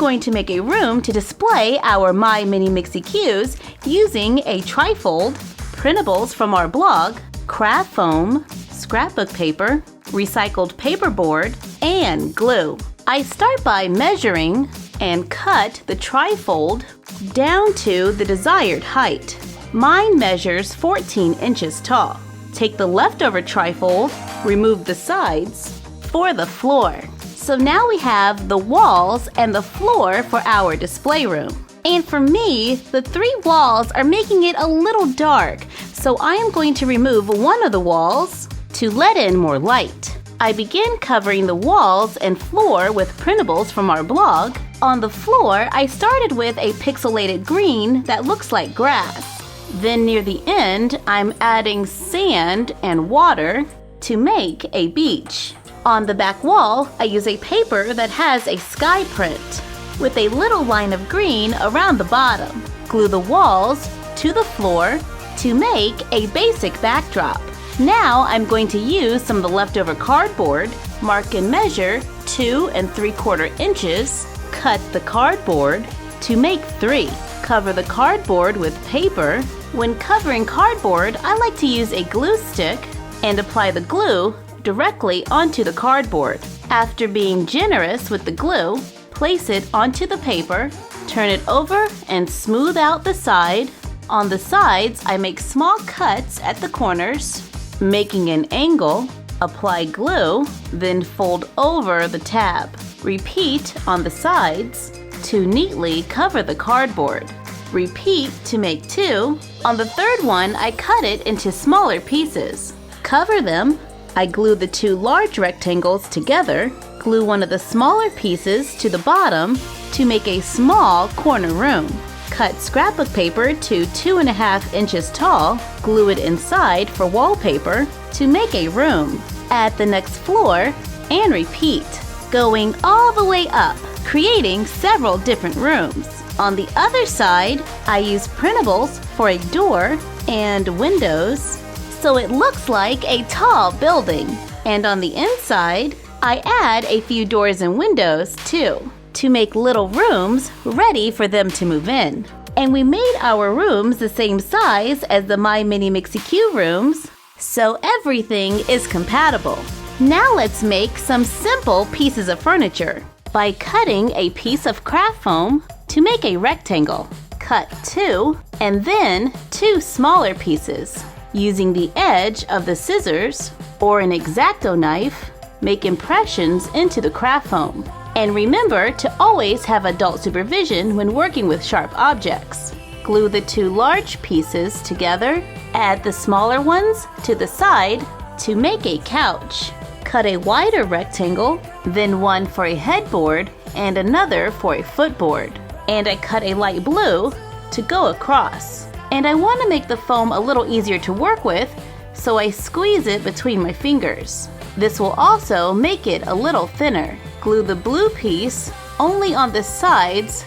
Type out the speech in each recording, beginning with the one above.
going to make a room to display our My Mini Mixie Qs using a trifold, printables from our blog, craft foam, scrapbook paper, recycled paperboard, and glue. I start by measuring and cut the trifold down to the desired height. Mine measures 14 inches tall. Take the leftover trifold, remove the sides for the floor. So now we have the walls and the floor for our display room. And for me, the 3 walls are making it a little dark, so I am going to remove one of the walls to let in more light. I begin covering the walls and floor with printables from our blog. On the floor, I started with a pixelated green that looks like grass. Then near the end, I'm adding sand and water to make a beach. On the back wall, I use a paper that has a sky print with a little line of green around the bottom. Glue the walls to the floor to make a basic backdrop. Now I'm going to use some of the leftover cardboard, mark and measure 2 3/4 inches, cut the cardboard to make 3. Cover the cardboard with paper. When covering cardboard, I like to use a glue stick and apply the glue directly onto the cardboard. After being generous with the glue, place it onto the paper, turn it over and smooth out the side. On the sides, I make small cuts at the corners, making an angle, apply glue, then fold over the tab. Repeat on the sides to neatly cover the cardboard. Repeat to make 2. On the third one, I cut it into smaller pieces. Cover them. I glue the 2 large rectangles together, glue one of the smaller pieces to the bottom to make a small corner room. Cut scrapbook paper to 2.5 inches tall, glue it inside for wallpaper to make a room. Add the next floor and repeat, going all the way up, creating several different rooms. On the other side, I use printables for a door and windows, so it looks like a tall building. And on the inside, I add a few doors and windows too, to make little rooms ready for them to move in. And we made our rooms the same size as the My Mini Mixie Q rooms, so everything is compatible. Now let's make some simple pieces of furniture by cutting a piece of craft foam to make a rectangle. Cut 2 and then 2 smaller pieces. Using the edge of the scissors or an X-Acto knife, make impressions into the craft foam. And remember to always have adult supervision when working with sharp objects. Glue the 2 large pieces together, add the smaller ones to the side to make a couch. Cut a wider rectangle, then one for a headboard and another for a footboard. And I cut a light blue to go across. And I want to make the foam a little easier to work with, so I squeeze it between my fingers. This will also make it a little thinner. Glue the blue piece only on the sides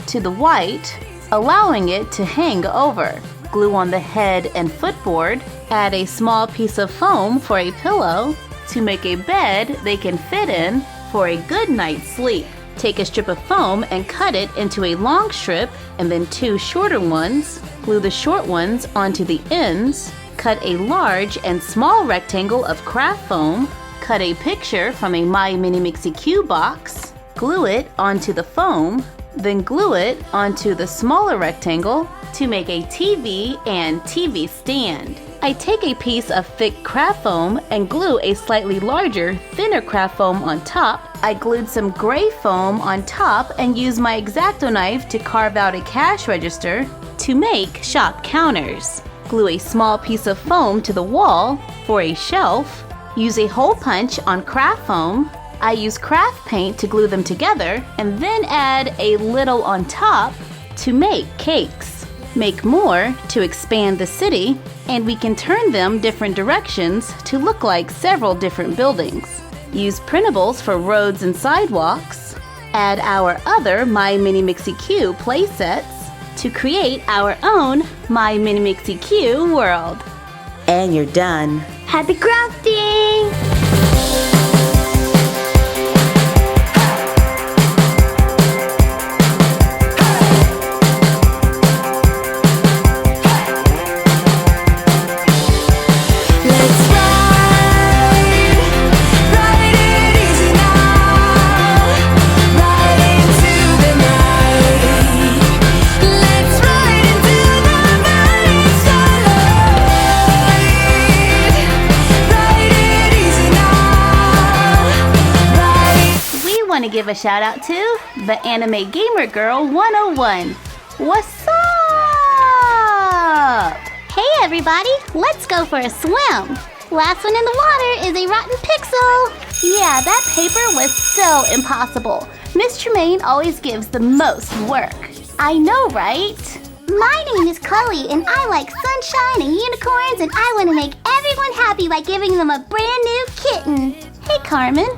to the white, allowing it to hang over. Glue on the head and footboard. Add a small piece of foam for a pillow to make a bed they can fit in for a good night's sleep. Take a strip of foam and cut it into a long strip and then 2 shorter ones. Glue the short ones onto the ends. Cut a large and small rectangle of craft foam. Cut a picture from a My Mini Mixie Q box. Glue it onto the foam. Then glue it onto the smaller rectangle to make a TV and TV stand. I take a piece of thick craft foam and glue a slightly larger, thinner craft foam on top. I glued some gray foam on top and used my X-Acto knife to carve out a cash register to make shop counters. Glue a small piece of foam to the wall for a shelf. Use a hole punch on craft foam. I use craft paint to glue them together and then add a little on top to make cakes. Make more to expand the city, and we can turn them different directions to look like several different buildings. Use printables for roads and sidewalks. Add our other My Mini Mixie Q play sets to create our own My Mini Mixie Q world. And you're done. Happy crafting! want to give a shout out to the Anime Gamer Girl 101. What's up? Hey everybody, let's go for a swim. Last one in the water is a rotten pixel. Yeah, that paper was so impossible. Miss Tremaine always gives the most work. I know, right? My name is Chloe and I like sunshine and unicorns and I want to make everyone happy by giving them a brand new kitten. Hey, Carmen.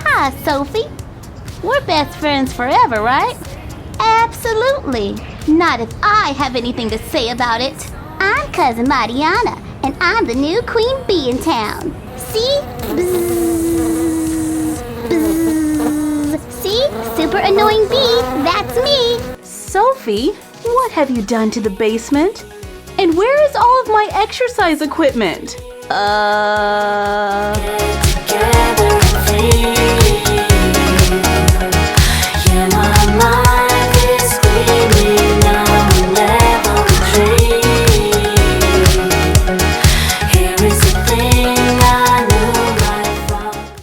Hi, Sophie. We're best friends forever, right? Absolutely. Not if I have anything to say about it. I'm Cousin Mariana and I'm the new queen bee in town. See? Bzzz, bzzz. See? Super annoying bee, that's me. Sophie, what have you done to the basement? And where is all of my exercise equipment? Together and free.